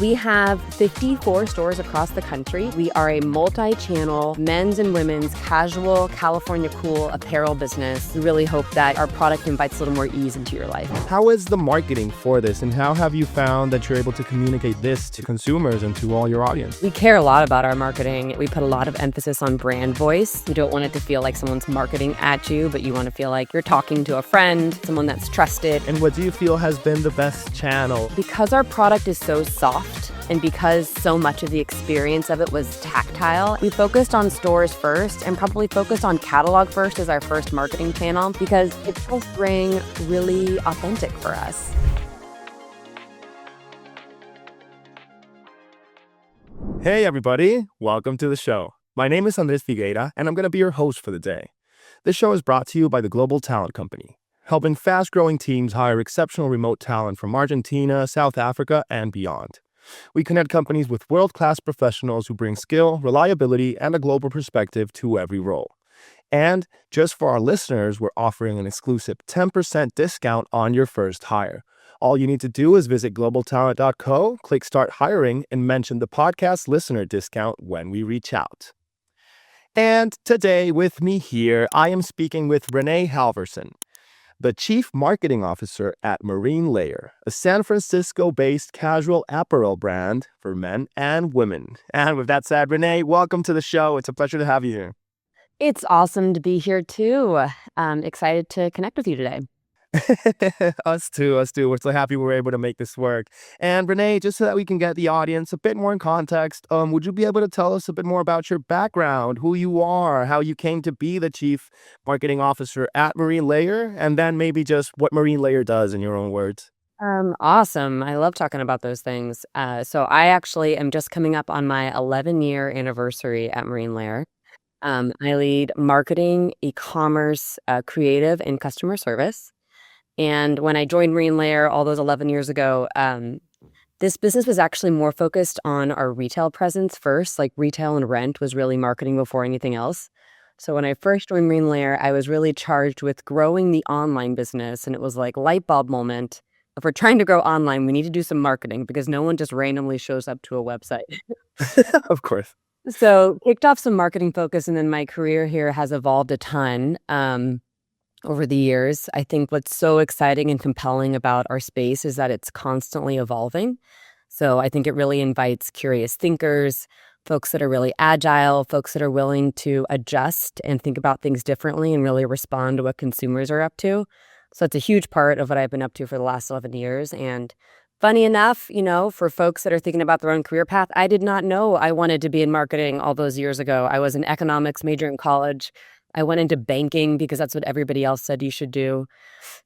We have 54 stores across the country. We are a multi-channel men's and women's casual, California cool apparel business. We really hope that our product invites a little more ease into your life. How is the marketing for this, and how have you found that you're able to communicate this to consumers and to all your audience? We care a lot about our marketing. We put a lot of emphasis on brand voice. You don't want it to feel like someone's marketing at you, but you want to feel like you're talking to a friend, someone that's trusted. And what do you feel has been the best channel? Because our product is so soft, and because so much of the experience of it was tactile, we focused on stores first and probably focused on catalog first as our first marketing channel because it feels ring really authentic for us. Hey everybody, welcome to the show. My name is Andres Figueira, and I'm going to be your host for the day. This show is brought to you by the Global Talent Company, helping fast-growing teams hire exceptional remote talent from Argentina, South Africa, and beyond. We connect companies with world-class professionals who bring skill, reliability, and a global perspective to every role. And just for our listeners, we're offering an exclusive 10% discount on your first hire. All you need to do is visit globaltalent.co, click Start Hiring, and mention the podcast listener discount when we reach out. And today with me here, I am speaking with Renee Halvorsen, the Chief Marketing Officer at Marine Layer, a San Francisco-based casual apparel brand for men and women. And with that said, Renee, welcome to the show. It's a pleasure to have you here. It's awesome to be here too. I'm excited to connect with you today. Us too. We're so happy we were able to make this work. And Renee, just so that we can get the audience a bit more in context, would you be able to tell us a bit more about your background, who you are, how you came to be the Chief Marketing Officer at Marine Layer, and then maybe just what Marine Layer does in your own words? Awesome. I love talking about those things. So I actually am just coming up on my 11-year anniversary at Marine Layer. I lead marketing, e-commerce, creative, and customer service. And when I joined Marine Layer all those 11 years ago, this business was actually more focused on our retail presence first. Like retail and rent was really marketing before anything else. So when I first joined Marine Layer, I was really charged with growing the online business. And it was like light bulb moment. If we're trying to grow online, we need to do some marketing because no one just randomly shows up to a website. Of course. So kicked off some marketing focus, and then my career here has evolved a ton. Over the years, I think what's so exciting and compelling about our space is that it's constantly evolving. So I think it really invites curious thinkers, folks that are really agile, folks that are willing to adjust and think about things differently and really respond to what consumers are up to. So it's a huge part of what I've been up to for the last 11 years. And funny enough, for folks that are thinking about their own career path, I did not know I wanted to be in marketing all those years ago. I was an economics major in college. I went into banking because that's what everybody else said you should do.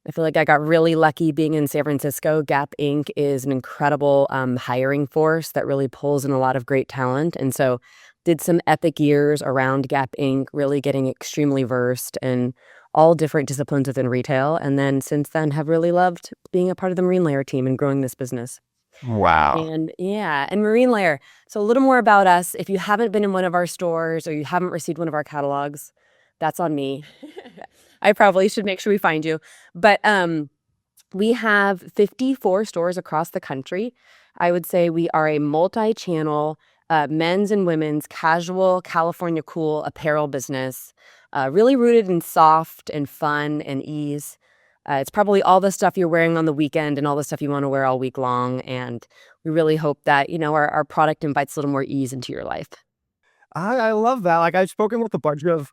I feel like I got really lucky being in San Francisco. Gap Inc. is an incredible hiring force that really pulls in a lot of great talent. And so did some epic years around Gap Inc., really getting extremely versed in all different disciplines within retail. And then since then have really loved being a part of the Marine Layer team and growing this business. Wow. And Marine Layer. So a little more about us. If you haven't been in one of our stores or you haven't received one of our catalogs, that's on me. I probably should make sure we find you. But we have 54 stores across the country. I would say we are a multi-channel men's and women's casual, California cool apparel business, really rooted in soft and fun and ease. It's probably all the stuff you're wearing on the weekend and all the stuff you want to wear all week long. And we really hope that, our product invites a little more ease into your life. I love that. I've spoken with a bunch of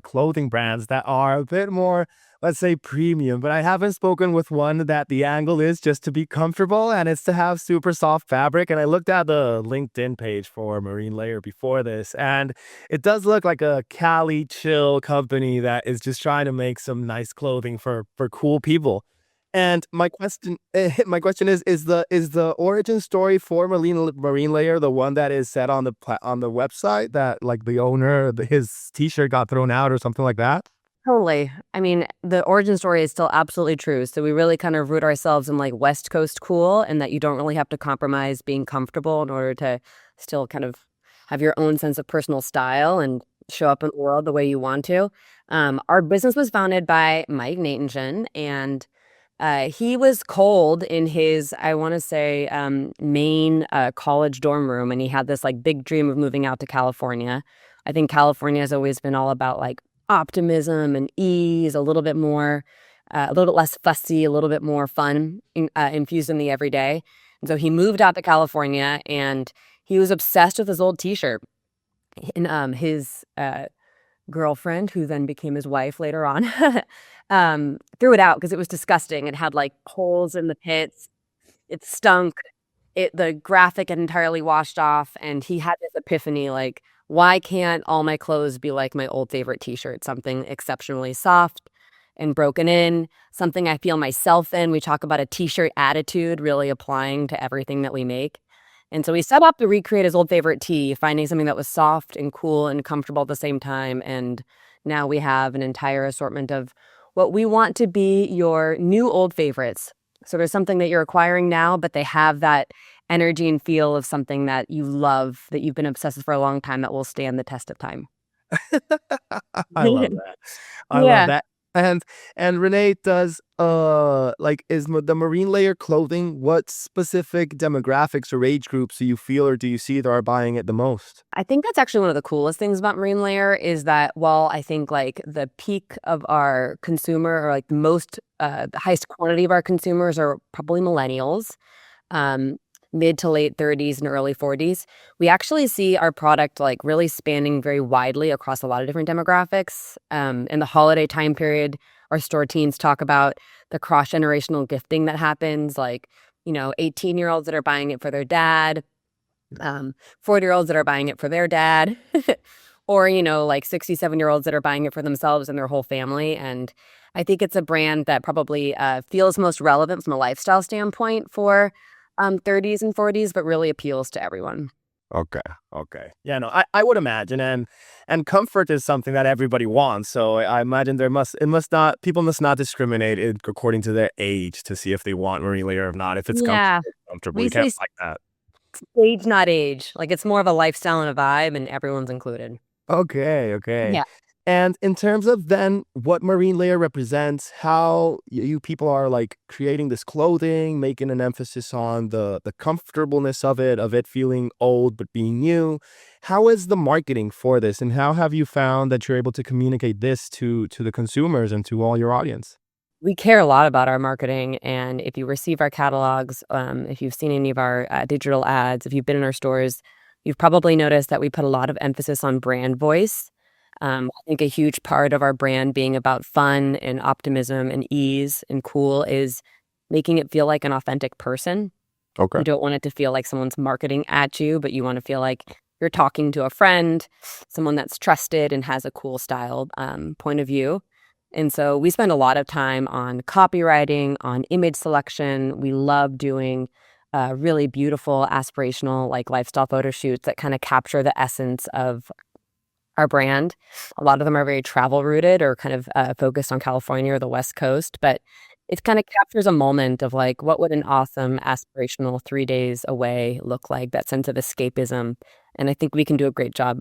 clothing brands that are a bit more, let's say, premium, but I haven't spoken with one that the angle is just to be comfortable and it's to have super soft fabric. And I looked at the LinkedIn page for Marine Layer before this, and it does look like a Cali chill company that is just trying to make some nice clothing for cool people. And my question is the origin story for Marine Layer the one that is set on the website that like the owner, his t-shirt got thrown out or something like that? Totally. I mean, the origin story is still absolutely true. So we really kind of root ourselves in like West Coast cool, and that you don't really have to compromise being comfortable in order to still kind of have your own sense of personal style and show up in the world the way you want to. Our business was founded by Mike Nathanson, and He was cold in his, I want to say, Maine college dorm room, and he had this like big dream of moving out to California. I think California has always been all about like optimism and ease, a little bit more, a little bit less fussy, a little bit more fun infused in the everyday. And so he moved out to California, and he was obsessed with his old T-shirt. And his girlfriend, who then became his wife later on, threw it out because it was disgusting. It had like holes in the pits. It stunk. The graphic had entirely washed off, and he had this epiphany like, why can't all my clothes be like my old favorite T-shirt? Something exceptionally soft and broken in, something I feel myself in. We talk about a T-shirt attitude really applying to everything that we make. And so we set up to recreate his old favorite tee, finding something that was soft and cool and comfortable at the same time. And now we have an entire assortment of what we want to be your new old favorites. So there's something that you're acquiring now, but they have that energy and feel of something that you love, that you've been obsessed with for a long time, that will stand the test of time. I love that. I love Yeah. that. And Renee, does like the marine layer clothing, what specific demographics or age groups do you feel or do you see that are buying it the most? I think that's actually one of the coolest things about Marine Layer is that while I think like the peak of our consumer or like the highest quantity of our consumers are probably millennials, um, mid to late 30s and early 40s, we actually see our product like really spanning very widely across a lot of different demographics. In the holiday time period, our store teams talk about the cross-generational gifting that happens, like, 18-year-olds that are buying it for their dad, 40-year-olds that are buying it for their dad, or, like 67-year-olds that are buying it for themselves and their whole family. And I think it's a brand that probably feels most relevant from a lifestyle standpoint for 30s and 40s, but really appeals to everyone. Okay. Okay. Yeah, no, I would imagine, and comfort is something that everybody wants. So I imagine people must not discriminate according to their age to see if they want marine layer or not. If it's Yeah, comfortable, we you can't say like that. stage, not age. Like it's more of a lifestyle and a vibe, and everyone's included. Okay, okay. Yeah. And in terms of then what marine layer represents, how you people are like creating this clothing, making an emphasis on the comfortableness of it feeling old but being new. How is the marketing for this, and how have you found that you're able to communicate this to the consumers and to all your audience? We care a lot about our marketing, and if you receive our catalogs, if you've seen any of our digital ads, if you've been in our stores, you've probably noticed that we put a lot of emphasis on brand voice. I think a huge part of our brand being about fun and optimism and ease and cool is making it feel like an authentic person. Okay. You don't want it to feel like someone's marketing at you, but you want to feel like you're talking to a friend, someone that's trusted and has a cool style point of view. And so we spend a lot of time on copywriting, on image selection. We love doing really beautiful, aspirational, like lifestyle photo shoots that kind of capture the essence of our brand. A lot of them are very travel rooted or kind of focused on California or the West Coast, but it kind of captures a moment of like, what would an awesome aspirational 3 days away look like, that sense of escapism. And I think we can do a great job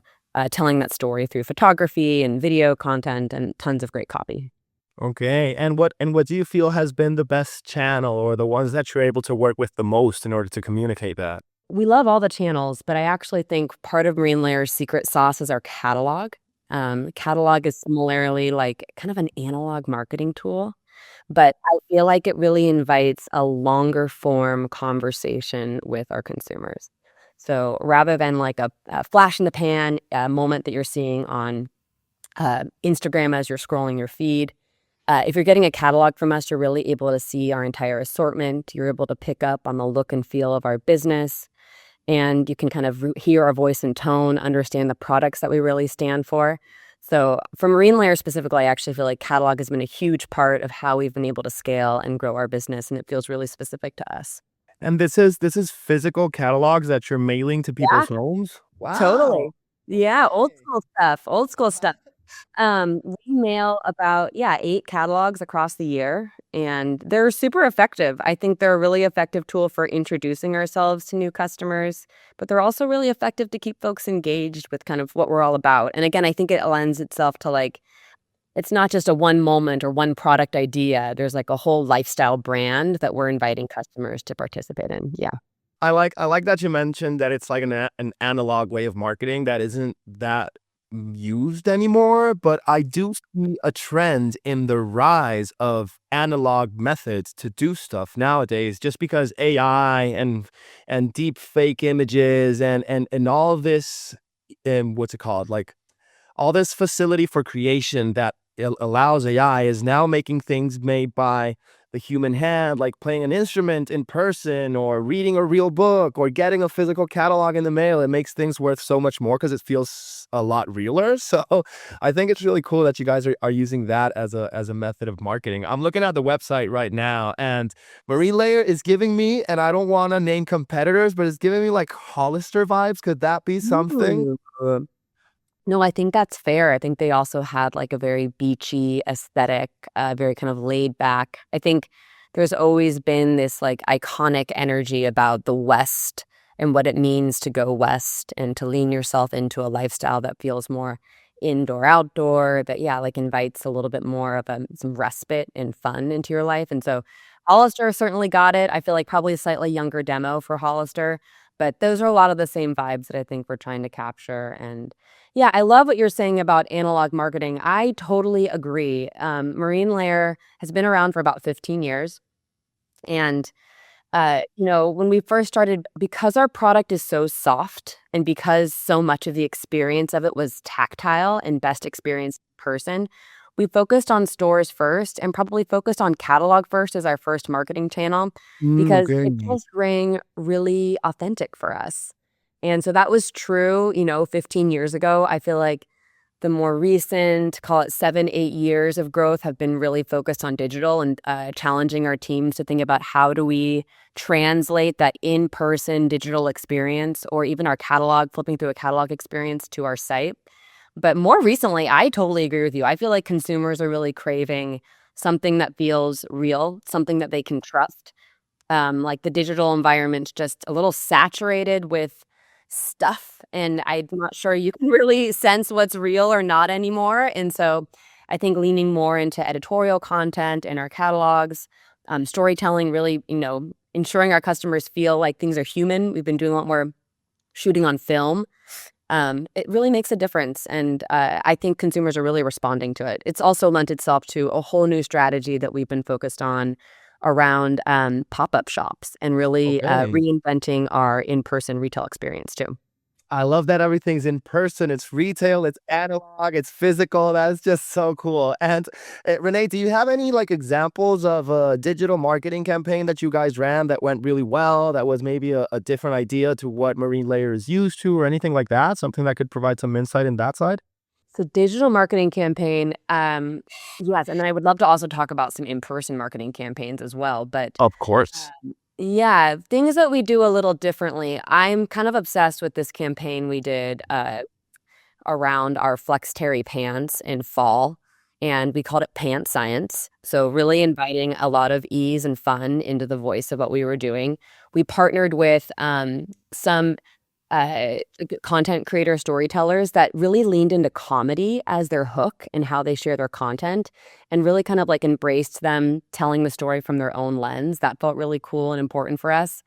telling that story through photography and video content and tons of great copy. Okay. And what do you feel has been the best channel or the ones that you're able to work with the most in order to communicate that? We love all the channels, but I actually think part of Marine Layer's secret sauce is our catalog. Catalog is similarly like kind of an analog marketing tool, but I feel like it really invites a longer form conversation with our consumers. So rather than like a flash in the pan moment that you're seeing on Instagram as you're scrolling your feed, if you're getting a catalog from us, you're really able to see our entire assortment. You're able to pick up on the look and feel of our business, and you can kind of hear our voice and tone, understand the products that we really stand for. So for Marine Layer specifically, I actually feel like catalog has been a huge part of how we've been able to scale and grow our business, and it feels really specific to us. And this is physical catalogs that you're mailing to Yeah, people's homes? Wow. totally. Yeah, old Okay. school stuff, old school stuff. We mail about, yeah, 8 catalogs across the year, and they're super effective. I think they're a really effective tool for introducing ourselves to new customers, but they're also really effective to keep folks engaged with kind of what we're all about. And again, I think it lends itself to like it's not just a one moment or one product idea. There's like a whole lifestyle brand that we're inviting customers to participate in. Yeah. I like that you mentioned that it's like an analog way of marketing that isn't that used anymore, but I do see a trend in the rise of analog methods to do stuff nowadays just because AI and deep fake images and all of this what's it called? Like all this facility for creation that allows AI is now making things made by the human hand, like playing an instrument in person or reading a real book or getting a physical catalog in the mail. It makes things worth so much more because it feels a lot realer. So I think it's really cool that you guys are using that as a method of marketing. I'm looking at the website right now and Marine Layer is giving me, and I don't want to name competitors, but it's giving me like Hollister vibes. Could that be something? Ooh. No, I think that's fair. I think they also had like a very beachy aesthetic, very kind of laid back. I think there's always been this like iconic energy about the West and what it means to go West and to lean yourself into a lifestyle that feels more indoor, outdoor, that, yeah, like invites a little bit more of some respite and fun into your life. And so Hollister certainly got it. I feel like probably a slightly younger demo for Hollister, but those are a lot of the same vibes that I think we're trying to capture. And yeah, I love what you're saying about analog marketing. I totally agree. Marine Layer has been around for about 15 years. And when we first started, because our product is so soft and because so much of the experience of it was tactile and best experience in person, we focused on stores first and probably focused on catalog first as our first marketing channel because Okay. it just rang really authentic for us. And so that was true, 15 years ago. I feel like the more recent, call it 7, 8 years of growth have been really focused on digital and challenging our teams to think about how do we translate that in-person digital experience or even our catalog, flipping through a catalog experience to our site. But more recently, I totally agree with you. I feel like consumers are really craving something that feels real, something that they can trust. Like the digital environment's just a little saturated with stuff, and I'm not sure you can really sense what's real or not anymore. And so I think leaning more into editorial content in our catalogs, storytelling, really, ensuring our customers feel like things are human. We've been doing a lot more shooting on film. It really makes a difference, and I think consumers are really responding to it. It's also lent itself to a whole new strategy that we've been focused on around pop-up shops and really Okay. reinventing our in-person retail experience too. I love that everything's in person. It's retail, it's analog, it's physical. That's just so cool. And Renee, do you have any like examples of a digital marketing campaign that you guys ran that went really well? That was maybe a different idea to what Marine Layer is used to, or anything like that? Something that could provide some insight in that side? So digital marketing campaign, yes, and then I would love to also talk about some in-person marketing campaigns as well. But Of course. yeah, things that we do a little differently. I'm kind of obsessed with this campaign we did around our Flex Terry pants in fall, and we called it Pant Science. So really inviting a lot of ease and fun into the voice of what we were doing. We partnered with some content creator storytellers that really leaned into comedy as their hook and how they share their content and really kind of like embraced them telling the story from their own lens. That felt really cool and important for us.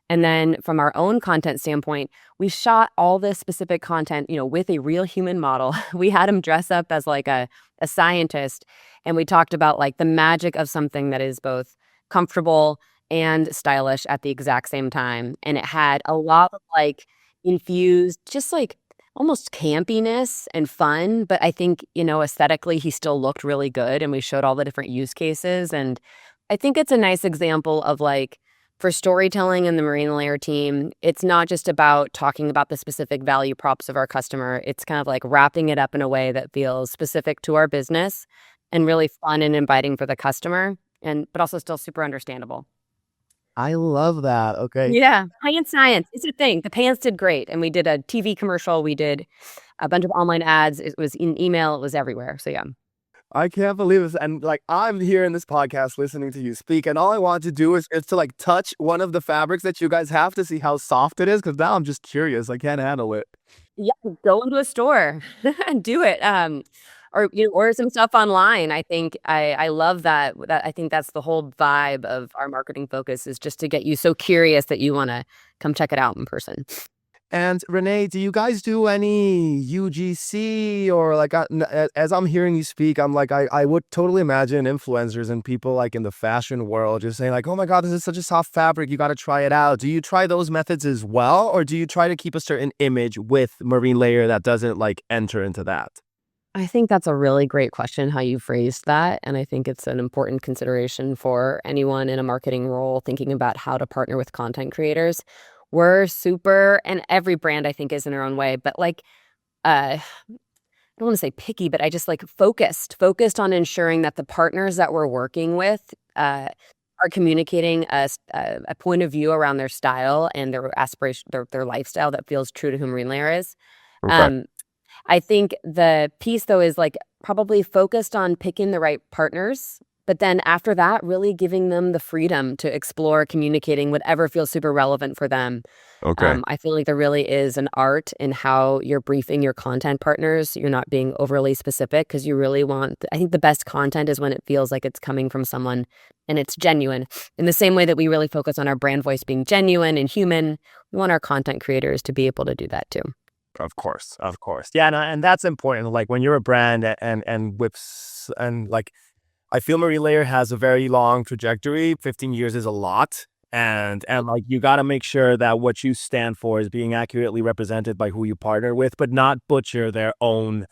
And then from our own content standpoint, we shot all this specific content, with a real human model. We had him dress up as like a scientist, and we talked about like the magic of something that is both comfortable and stylish at the exact same time. And it had a lot of like infused, just like almost campiness and fun. But I think, aesthetically, he still looked really good. And we showed all the different use cases. And I think it's a nice example of like, for storytelling in the Marine Layer team, it's not just about talking about the specific value props of our customer. It's kind of like wrapping it up in a way that feels specific to our business and really fun and inviting for the customer, and but also still super understandable. I love that. Okay. Yeah, Pants Science, it's a thing. The pants did great, and we did a TV commercial. We did a bunch of online ads. It was in email. It was everywhere. So yeah. I can't believe this. And like, I'm here in this podcast listening to you speak, and all I want to do is to like touch one of the fabrics that you guys have to see how soft it is. Cause now I'm just curious. I can't handle it. Yeah, go into a store and do it. or order some stuff online. I love that I think that's the whole vibe of our marketing focus, is just to get you so curious that you want to come check it out in person. And Renee, do you guys do any UGC or like as I'm hearing you speak, I'm like I would totally imagine influencers and people like in the fashion world just saying like, "Oh my God, this is such a soft fabric. You got to try it out." Do you try those methods as well, or do you try to keep a certain image with marine layer that doesn't like enter into that? I think that's a really great question how you phrased that, and I think it's an important consideration for anyone in a marketing role thinking about how to partner with content creators. We're super, and every brand I think is in their own way, but like I don't want to say picky, but I just like focused on ensuring that the partners that we're working with are communicating a point of view around their style and their aspiration, their lifestyle that feels true to who Marine Layer is. Okay. Um, I think the piece, though, is like probably focused on picking the right partners, but then after that, really giving them the freedom to explore communicating whatever feels super relevant for them. Okay. I feel like there really is an art in how you're briefing your content partners. You're not being overly specific because you really want, I think the best content is when it feels like it's coming from someone and it's genuine. In the same way that we really focus on our brand voice being genuine and human, we want our content creators to be able to do that too. Of course, of course. Yeah, and that's important. Like when you're a brand and whips and like I feel Marie Layer has a very long trajectory. 15 years is a lot. And like you got to make sure that what you stand for is being accurately represented by who you partner with, but not butcher their own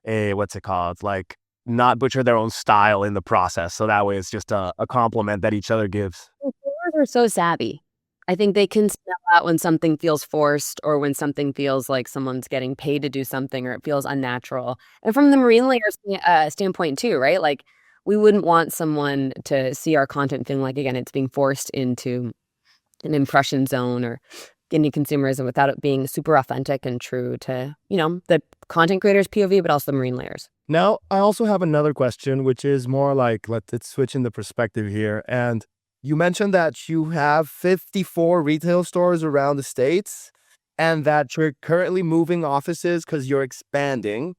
what's it called? Like not butcher their own style in the process. So that way it's just a compliment that each other gives. Consumers are so savvy. I think they can smell out when something feels forced or when something feels like someone's getting paid to do something or it feels unnatural. And from the marine layer standpoint too, right? Like we wouldn't want someone to see our content feeling like, again, it's being forced into an impression zone or any consumerism without it being super authentic and true to, the content creators POV, but also the marine layers. Now, I also have another question, which is more like let's switch in the perspective here. And you mentioned that you have 54 retail stores around the States and that you're currently moving offices because you're expanding.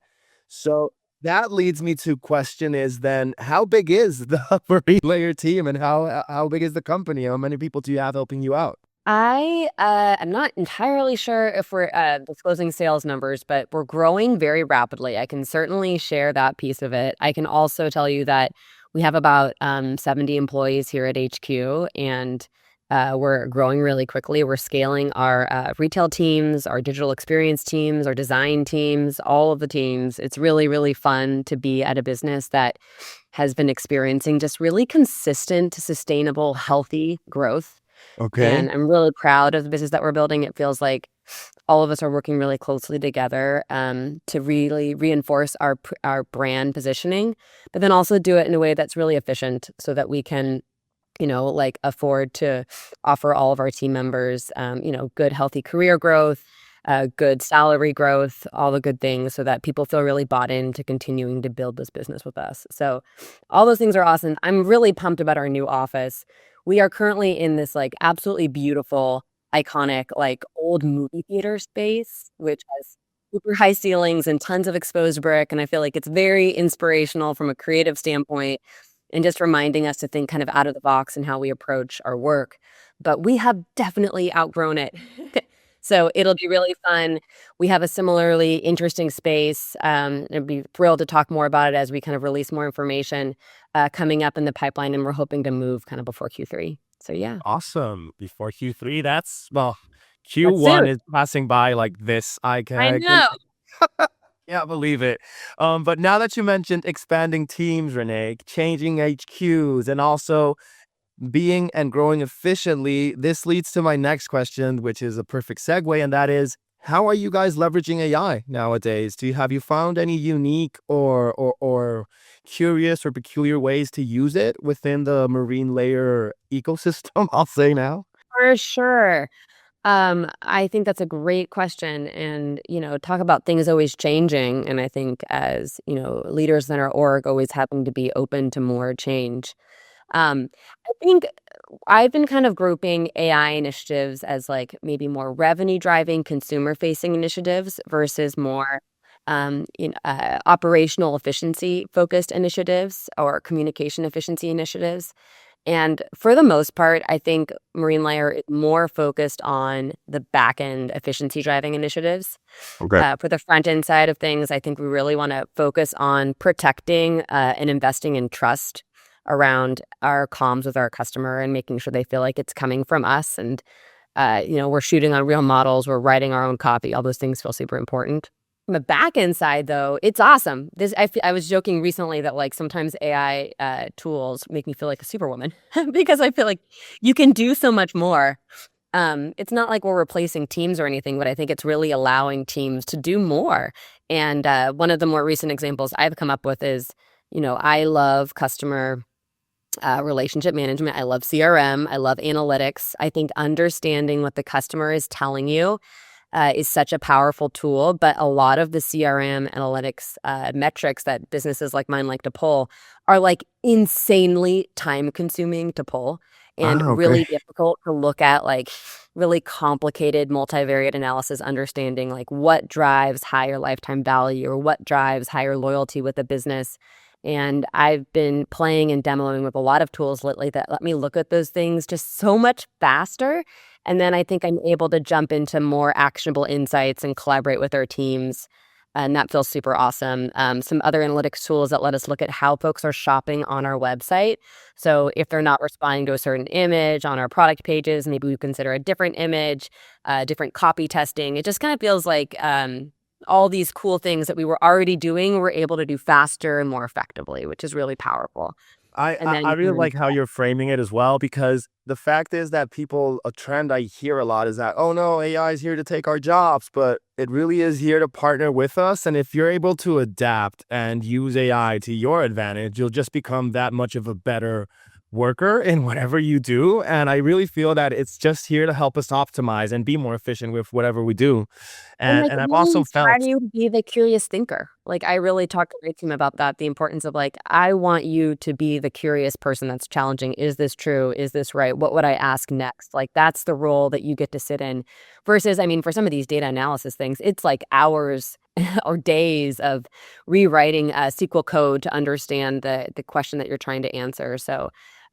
So that leads me to question is then how big is the Marine Layer team and how big is the company? How many people do you have helping you out? I'm not entirely sure if we're disclosing sales numbers, but we're growing very rapidly. I can certainly share that piece of it. I can also tell you that we have about 70 employees here at HQ, and we're growing really quickly. We're scaling our retail teams, our digital experience teams, our design teams, all of the teams. It's really, really fun to be at a business that has been experiencing just really consistent, sustainable, healthy growth. Okay. And I'm really proud of the business that we're building. It feels like all of us are working really closely together to really reinforce our brand positioning, but then also do it in a way that's really efficient so that we can, like afford to offer all of our team members, good, healthy career growth, good salary growth, all the good things so that people feel really bought into continuing to build this business with us. So all those things are awesome. I'm really pumped about our new office. We are currently in this like absolutely beautiful, iconic, like old movie theater space, which has super high ceilings and tons of exposed brick. And I feel like it's very inspirational from a creative standpoint and just reminding us to think kind of out of the box and how we approach our work. But we have definitely outgrown it. So it'll be really fun. We have a similarly interesting space. I'd be thrilled to talk more about it as we kind of release more information coming up in the pipeline, and we're hoping to move kind of before Q3. So yeah, Awesome. Before Q3, that's well, that's soon. Q1 is passing by like this. I I can know. can't believe it. But now that you mentioned expanding teams, Renee, changing HQs, and also being and growing efficiently, this leads to my next question, which is a perfect segue, and that is, how are you guys leveraging AI nowadays? Have you found any unique or curious or peculiar ways to use it within the marine layer ecosystem? I'll say now. For sure. I think that's a great question. And, talk about things always changing. And I think as, leaders in our org always having to be open to more change. I think I've been kind of grouping AI initiatives as like maybe more revenue driving, consumer facing initiatives versus more operational efficiency focused initiatives or communication efficiency initiatives. And for the most part, I think Marine Layer is more focused on the back end efficiency driving initiatives. Okay. For the front end side of things, I think we really want to focus on protecting and investing in trust around our comms with our customer and making sure they feel like it's coming from us. And, we're shooting on real models, we're writing our own copy. All those things feel super important. On the back end side, though, it's awesome. I was joking recently that like sometimes AI tools make me feel like a superwoman because I feel like you can do so much more. It's not like we're replacing teams or anything, but I think it's really allowing teams to do more. And one of the more recent examples I've come up with is, I love customer relationship management. I love CRM. I love analytics. I think understanding what the customer is telling you is such a powerful tool, but a lot of the CRM analytics metrics that businesses like mine like to pull are like insanely time consuming to pull and Ah, okay. really difficult to look at, like really complicated multivariate analysis, understanding like what drives higher lifetime value or what drives higher loyalty with a business. And I've been playing and demoing with a lot of tools lately that let me look at those things just so much faster. And then I think I'm able to jump into more actionable insights and collaborate with our teams. And that feels super awesome. Some other analytics tools that let us look at how folks are shopping on our website. So if they're not responding to a certain image on our product pages, maybe we consider a different image, different copy testing. It just kind of feels like all these cool things that we were already doing, we're able to do faster and more effectively, which is really powerful. I, And I then I you really can like how you're framing it as well, because the fact is that a trend I hear a lot is that, oh no, AI is here to take our jobs, but it really is here to partner with us. And if you're able to adapt and use AI to your advantage, you'll just become that much of a better worker in whatever you do. And I really feel that it's just here to help us optimize and be more efficient with whatever we do. And, And like, and I've really also try felt to be the curious thinker. Like, I really talk to my team about that, the importance of, like, I want you to be the curious person that's challenging. Is this true? Is this right? What would I ask next? Like, that's the role that you get to sit in versus, I mean, for some of these data analysis things, it's like hours or days of rewriting SQL code to understand the question that you're trying to answer. So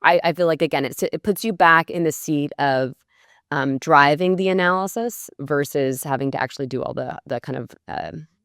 I feel like, again, it puts you back in the seat of driving the analysis versus having to actually do all the kind of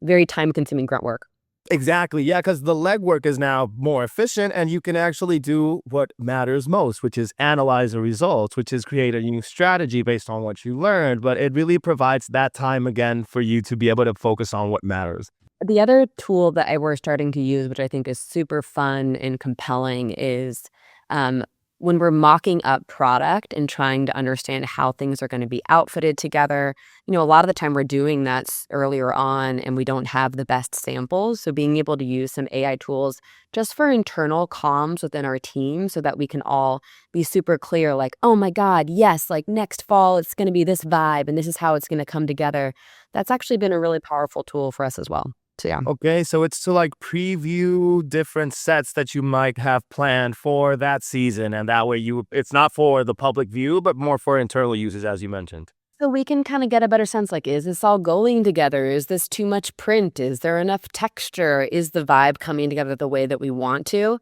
very time consuming grunt work. exactly. Yeah, because the legwork is now more efficient and you can actually do what matters most, which is analyze the results, which is create a new strategy based on what you learned. But it really provides that time again for you to be able to focus on what matters. The other tool that we're starting to use, which I think is super fun and compelling, is um, when we're mocking up product and trying to understand how things are going to be outfitted together. A lot of the time we're doing that earlier on and we don't have the best samples. So being able to use some AI tools just for internal comms within our team so that we can all be super clear, like, oh my God, yes, like next fall, it's going to be this vibe and this is how it's going to come together. That's actually been a really powerful tool for us as well. So yeah. Okay, so it's to like preview different sets that you might have planned for that season, and that way it's not for the public view, but more for internal users, as you mentioned. So we can kind of get a better sense, like, is this all going together? Is this too much print? Is there enough texture? Is the vibe coming together the way that we want to?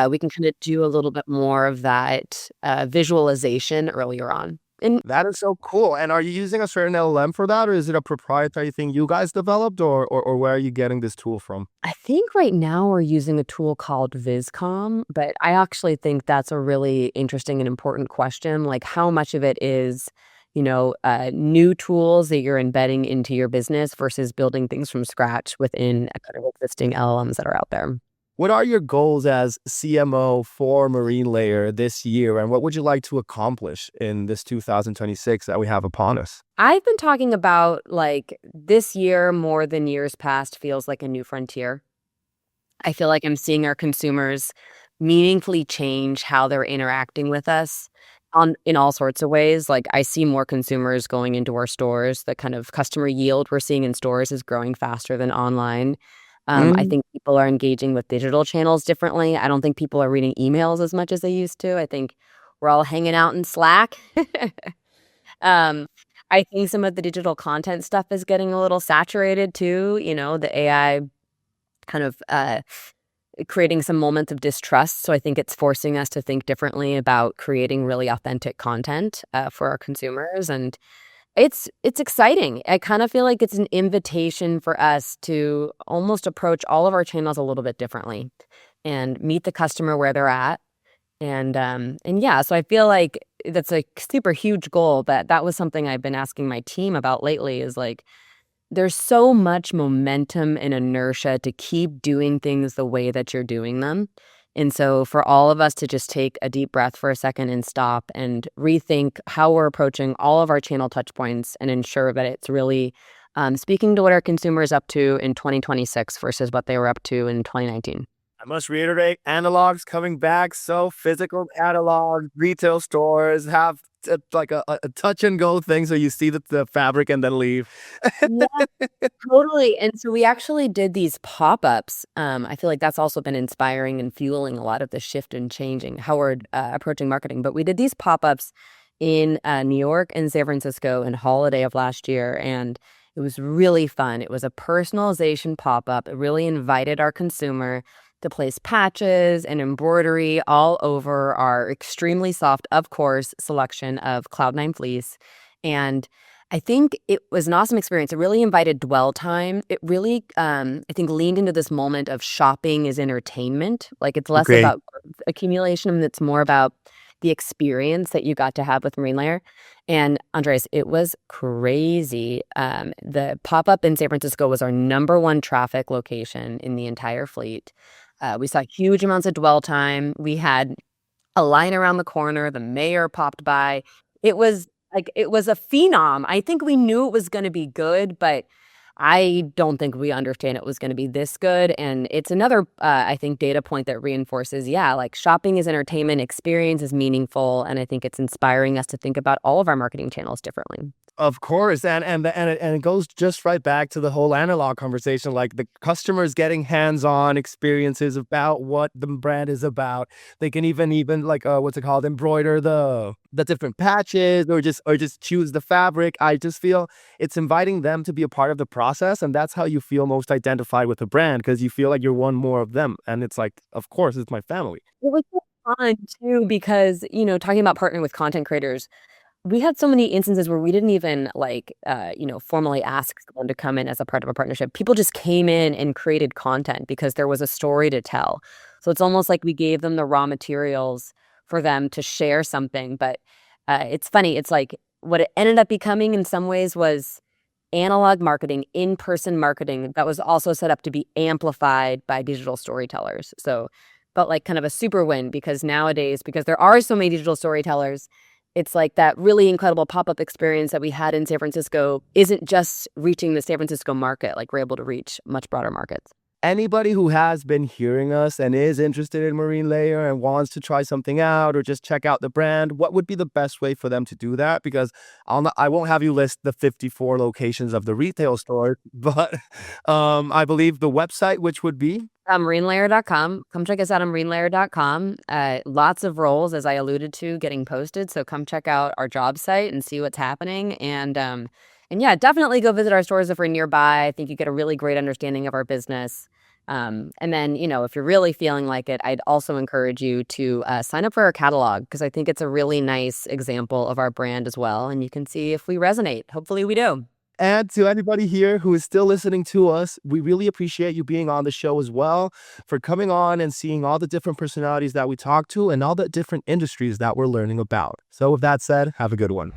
We can kind of do a little bit more of that visualization earlier on. And That is so cool. And are you using a certain LLM for that, or is it a proprietary thing you guys developed, or where are you getting this tool from? I think right now we're using a tool called Vizcom, but I actually think that's a really interesting and important question. Like, how much of it is, new tools that you're embedding into your business versus building things from scratch within a kind of existing LLMs that are out there? What are your goals as CMO for Marine Layer this year, and what would you like to accomplish in this 2026 that we have upon us? I've been talking about like this year more than years past feels like a new frontier. I feel like I'm seeing our consumers meaningfully change how they're interacting with us in all sorts of ways. Like I see more consumers going into our stores. The kind of customer yield we're seeing in stores is growing faster than online. I Mm, think people are engaging with digital channels differently. I don't think people are reading emails as much as they used to. I think we're all hanging out in Slack. Um, I think some of the digital content stuff is getting a little saturated too. The AI kind of creating some moments of distrust. So I think it's forcing us to think differently about creating really authentic content for our consumers. And it's exciting. I kind of feel like it's an invitation for us to almost approach all of our channels a little bit differently and meet the customer where they're at. And yeah, so I feel like that's a super huge goal, but that was something I've been asking my team about lately is like there's so much momentum and inertia to keep doing things the way that you're doing them. And so for all of us to just take a deep breath for a second and stop and rethink how we're approaching all of our channel touch points and ensure that it's really speaking to what our consumer is up to in 2026 versus what they were up to in 2019. I must reiterate, analogs coming back. So physical analog retail stores have like a touch and go thing. So you see the fabric and then leave. Yeah, totally. And so we actually did these pop-ups. I feel like that's also been inspiring and fueling a lot of the shift and changing how we're approaching marketing. But we did these pop-ups in New York and San Francisco in holiday of last year. And it was really fun. It was a personalization pop-up. It really invited our consumer to place patches and embroidery all over our extremely soft, of course, selection of Cloud9 fleece. And I think it was an awesome experience. It really invited dwell time. It really, I think, leaned into this moment of shopping as entertainment. Like it's less Okay. about accumulation and it's more about the experience that you got to have with Marine Layer. And Andres, it was crazy. The pop-up in San Francisco was our number one traffic location in the entire fleet. We saw huge amounts of dwell time. We had a line around the corner. The mayor popped by. It was it was a phenom. I think we knew it was going to be good, but I don't think we understand it was going to be this good. And it's another, I think, data point that reinforces, yeah, like shopping is entertainment, experience is meaningful. And I think it's inspiring us to think about all of our marketing channels differently. Of course, and it goes just right back to the whole analog conversation. Like the customers getting hands-on experiences about what the brand is about. They can even like what's it called, embroider the different patches, or just choose the fabric. I just feel it's inviting them to be a part of the process, and that's how you feel most identified with the brand because you feel like you're one more of them. And it's like, of course, it's my family. It was so fun too, because, talking about partnering with content creators, we had so many instances where we didn't even formally ask someone to come in as a part of a partnership. People just came in and created content because there was a story to tell. So it's almost like we gave them the raw materials for them to share something. But it's funny. It's like what it ended up becoming in some ways was analog marketing, in-person marketing that was also set up to be amplified by digital storytellers. So felt like kind of a super win because nowadays, because there are so many digital storytellers, it's like that really incredible pop-up experience that we had in San Francisco isn't just reaching the San Francisco market. Like we're able to reach much broader markets. Anybody who has been hearing us and is interested in Marine Layer and wants to try something out or just check out the brand, what would be the best way for them to do that? Because I won't have you list the 54 locations of the retail store, but I believe the website, which would be Marinelayer.com. Come check us out on marinelayer.com. Lots of roles, as I alluded to, getting posted. So come check out our job site and see what's happening. And yeah, definitely go visit our stores if we're nearby. I think you get a really great understanding of our business. And then, if you're really feeling like it, I'd also encourage you to sign up for our catalog because I think it's a really nice example of our brand as well. And you can see if we resonate. Hopefully we do. And to anybody here who is still listening to us, we really appreciate you being on the show as well, for coming on and seeing all the different personalities that we talk to and all the different industries that we're learning about. So with that said, have a good one.